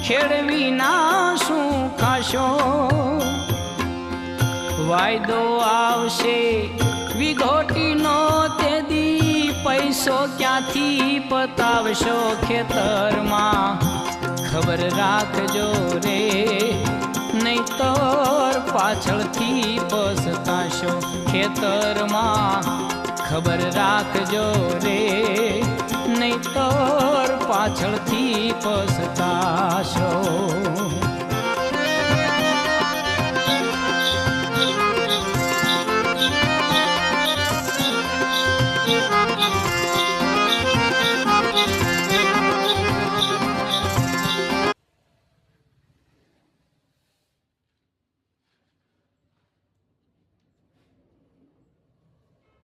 ખેડવી ના શું ખાશો વાયદો આવશે વિઘોટીનો તે દી પૈસો ક્યાંથી પતાવશો ખેતરમાં ખબર રાખજો રે નહીતર પાછળથી પસ્તાશો ખેતરમાં ખબર રાખજો રે નહીતર પાછળથી પસ્તાશો